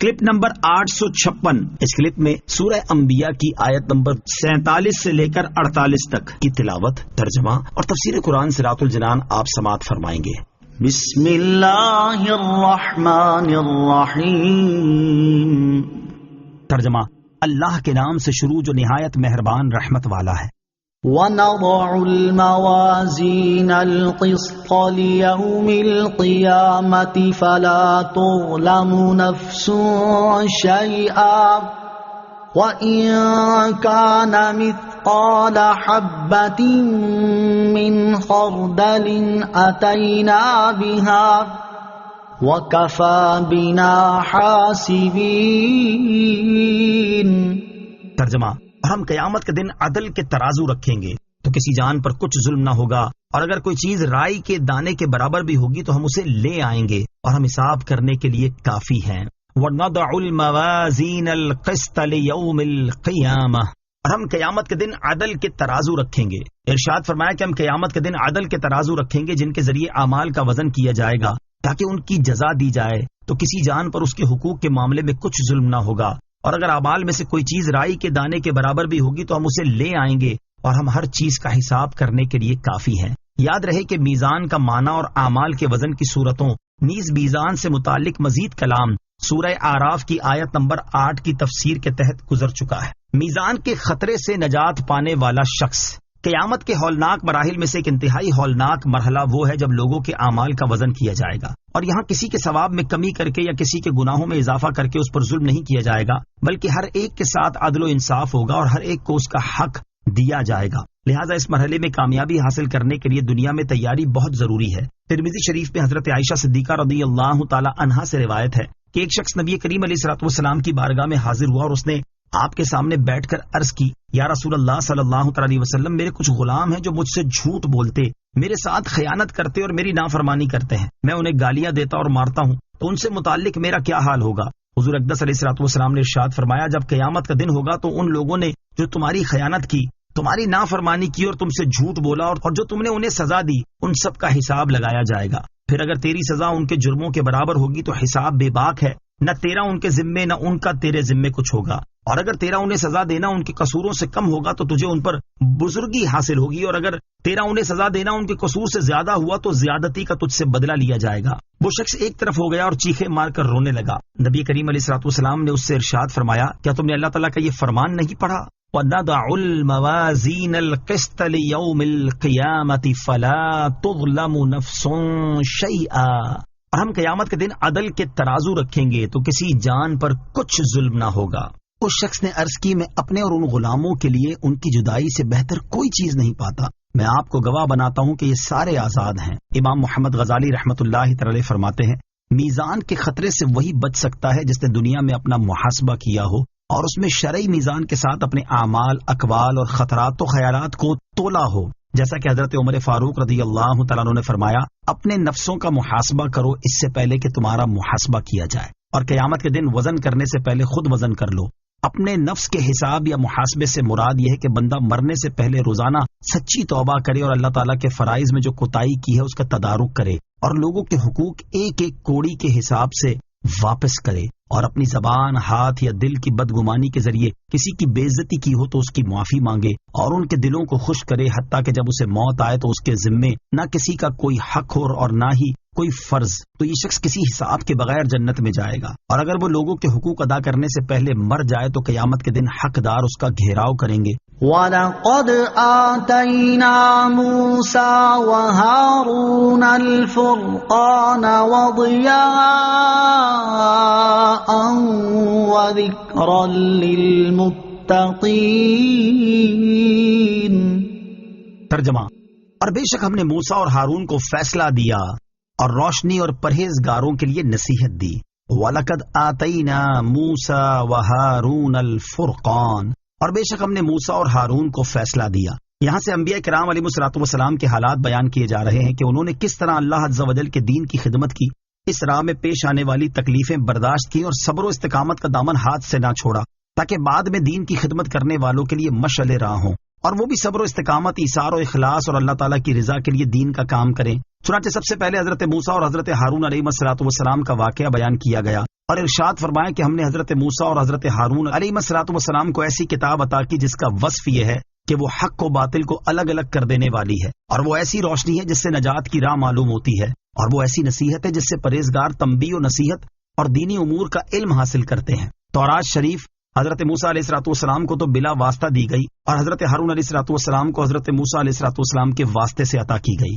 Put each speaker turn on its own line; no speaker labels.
Clip number 856۔ اس clip میں سورہ انبیاء کی آیت نمبر 47 سے لے کر 48 تک کی تلاوت، ترجمہ اور تفسیر قرآن صراط الجنان آپ سماعت فرمائیں گے۔
بسم اللہ الرحمن الرحیم۔
ترجمہ، اللہ کے نام سے شروع جو نہایت مہربان رحمت والا ہے۔
وَنَضَعُ الْمَوَازِينَ الْقِسْطَ لِيَوْمِ الْقِيَامَةِ فَلَا تُظْلَمُ نَفْسٌ شَيْئًا وَإِن كَانَ مِثْقَالَ حَبَّةٍ مِّنْ خَرْدَلٍ أَتَيْنَا بِهَا وَكَفَى بِنَا حَاسِبِينَ۔
ترجمہ، اور ہم قیامت کے دن عدل کے ترازو رکھیں گے تو کسی جان پر کچھ ظلم نہ ہوگا، اور اگر کوئی چیز رائی کے دانے کے برابر بھی ہوگی تو ہم اسے لے آئیں گے اور ہم حساب کرنے کے لیے کافی ہیں۔ وَنَضَعُ الْمَوَازِينَ الْقِسْطَ لِيَوْمِ الْقِيَامَةِ، اور ہم قیامت کے دن عدل کے ترازو رکھیں گے۔ ارشاد فرمایا کہ ہم قیامت کے دن عدل کے ترازو رکھیں گے جن کے ذریعے اعمال کا وزن کیا جائے گا تاکہ ان کی جزا دی جائے، تو کسی جان پر اس کے حقوق کے معاملے میں کچھ ظلم نہ ہوگا، اور اگر اعمال میں سے کوئی چیز رائی کے دانے کے برابر بھی ہوگی تو ہم اسے لے آئیں گے اور ہم ہر چیز کا حساب کرنے کے لیے کافی ہیں۔ یاد رہے کہ میزان کا معنی اور اعمال کے وزن کی صورتوں نیز میزان سے متعلق مزید کلام سورہ اعراف کی آیت نمبر 8 کی تفسیر کے تحت گزر چکا ہے۔ میزان کے خطرے سے نجات پانے والا شخص۔ قیامت کے ہولناک مراحل میں سے ایک انتہائی ہولناک مرحلہ وہ ہے جب لوگوں کے اعمال کا وزن کیا جائے گا، اور یہاں کسی کے ثواب میں کمی کر کے یا کسی کے گناہوں میں اضافہ کر کے اس پر ظلم نہیں کیا جائے گا، بلکہ ہر ایک کے ساتھ عدل و انصاف ہوگا اور ہر ایک کو اس کا حق دیا جائے گا۔ لہٰذا اس مرحلے میں کامیابی حاصل کرنے کے لیے دنیا میں تیاری بہت ضروری ہے۔ ترمذی شریف میں حضرت عائشہ صدیقہ رضی اللہ تعالی عنہا سے روایت ہے کہ ایک شخص نبی کریم علیہ الصلوۃ والسلام کی بارگاہ میں حاضر ہوا اور اس نے آپ کے سامنے بیٹھ کر عرض کی، یا رسول اللہ صلی اللہ علیہ وسلم، میرے کچھ غلام ہیں جو مجھ سے جھوٹ بولتے، میرے ساتھ خیانت کرتے اور میری نافرمانی کرتے ہیں، میں انہیں گالیاں دیتا اور مارتا ہوں، تو ان سے متعلق میرا کیا حال ہوگا؟ حضور اقدس علیہ الصلوۃ والسلام نے ارشاد فرمایا، جب قیامت کا دن ہوگا تو ان لوگوں نے جو تمہاری خیانت کی، تمہاری نافرمانی کی اور تم سے جھوٹ بولا اور جو تم نے انہیں سزا دی، ان سب کا حساب لگایا جائے گا۔ پھر اگر تیری سزا ان کے جرموں کے برابر ہوگی تو حساب بے باک ہے، نہ تیرا ان کے ذمے نہ ان کا تیرے ذمے کچھ ہوگا، اور اگر تیرا انہیں سزا دینا ان کے قصوروں سے کم ہوگا تو تجھے ان پر بزرگی حاصل ہوگی، اور اگر تیرا انہیں سزا دینا ان کے قصور سے زیادہ ہوا تو زیادتی کا تجھ سے بدلہ لیا جائے گا۔ وہ شخص ایک طرف ہو گیا اور چیخے مار کر رونے لگا۔ نبی کریم علیہ الصلوۃ والسلام نے اس سے ارشاد فرمایا، کیا تم نے اللہ تعالیٰ کا یہ فرمان نہیں پڑھا؟ وَنَضَعُ الْمَوَازِينَ الْقِسْطَ لِيَوْمِ الْقِيَامَةِ فَلَا تُظْلَمُ نَفْسٌ شَيْئًا، اور ہم قیامت کے دن عدل کے ترازو رکھیں گے تو کسی جان پر کچھ ظلم نہ ہوگا۔ اس شخص نے عرض کی، میں اپنے اور ان غلاموں کے لیے ان کی جدائی سے بہتر کوئی چیز نہیں پاتا، میں آپ کو گواہ بناتا ہوں کہ یہ سارے آزاد ہیں۔ امام محمد غزالی رحمۃ اللہ تعالی فرماتے ہیں، میزان کے خطرے سے وہی بچ سکتا ہے جس نے دنیا میں اپنا محاسبہ کیا ہو اور اس میں شرعی میزان کے ساتھ اپنے اعمال، اقوال اور خطرات و خیالات کو تولا ہو، جیسا کہ حضرت عمر فاروق رضی اللہ تعالیٰ عنہ نے فرمایا، اپنے نفسوں کا محاسبہ کرو اس سے پہلے کہ تمہارا محاسبہ کیا جائے، اور قیامت کے دن وزن کرنے سے پہلے خود وزن کر لو۔ اپنے نفس کے حساب یا محاسبے سے مراد یہ ہے کہ بندہ مرنے سے پہلے روزانہ سچی توبہ کرے اور اللہ تعالیٰ کے فرائض میں جو کوتاہی کی ہے اس کا تدارک کرے، اور لوگوں کے حقوق ایک ایک کوڑی کے حساب سے واپس کرے، اور اپنی زبان، ہاتھ یا دل کی بدگمانی کے ذریعے کسی کی بے عزتی کی ہو تو اس کی معافی مانگے، اور ان کے دلوں کو خوش کرے حتیٰ کہ جب اسے موت آئے تو اس کے ذمے نہ کسی کا کوئی حق ہو اور نہ ہی کوئی فرض، تو یہ شخص کسی حساب کے بغیر جنت میں جائے گا۔ اور اگر وہ لوگوں کے حقوق ادا کرنے سے پہلے مر جائے تو قیامت کے دن حقدار اس کا گھیراؤ کریں گے۔
وَلَقَدْ آتَيْنَا مُوسَى وَهَارُونَ الْفُرْقَانَ وَضِيَاءً وَذِكْرًا لِلْمُتَّقِينَ۔
ترجمہ، اور بے شک ہم نے موسیٰ اور ہارون کو فیصلہ دیا اور روشنی اور پرہیزگاروں کے لیے نصیحت دی۔ وَلَقَدْ آتَيْنَا مُوسَى وَهَارُونَ الْفُرْقَانَ، اور بے شک ہم نے موسیٰ اور ہارون کو فیصلہ دیا۔ یہاں سے انبیاء کرام علیہ الصلوۃ والسلام کے حالات بیان کیے جا رہے ہیں کہ انہوں نے کس طرح اللہ عز و جل کے دین کی خدمت کی، اس راہ میں پیش آنے والی تکلیفیں برداشت کی اور صبر و استقامت کا دامن ہاتھ سے نہ چھوڑا تاکہ بعد میں دین کی خدمت کرنے والوں کے لیے مشعل راہ ہوں، اور وہ بھی صبر و استقامت، ایثار و اخلاص اور اللہ تعالیٰ کی رضا کے لیے دین کا کام کریں۔ چنانچہ سب سے پہلے حضرت موسیٰ اور حضرت ہارون علیہ الصلوۃ والسلام کا واقعہ بیان کیا گیا اور ارشاد فرمایا کہ ہم نے حضرت موسیٰ اور حضرت ہارون علیہ الصلوۃ والسلام کو ایسی کتاب عطا کی جس کا وصف یہ ہے کہ وہ حق و باطل کو الگ الگ کر دینے والی ہے، اور وہ ایسی روشنی ہے جس سے نجات کی راہ معلوم ہوتی ہے، اور وہ ایسی نصیحت ہے جس سے پرہیزگار تنبیہ و نصیحت اور دینی امور کا علم حاصل کرتے ہیں۔ تورات شریف حضرت موسیٰ علیہ الصلوۃ والسلام کو تو بلا واسطہ دی گئی، اور حضرت ہارون علیہ الصلوۃ والسلام کو حضرت موسیٰ علیہ الصلوۃ والسلام کے واسطے سے عطا کی گئی۔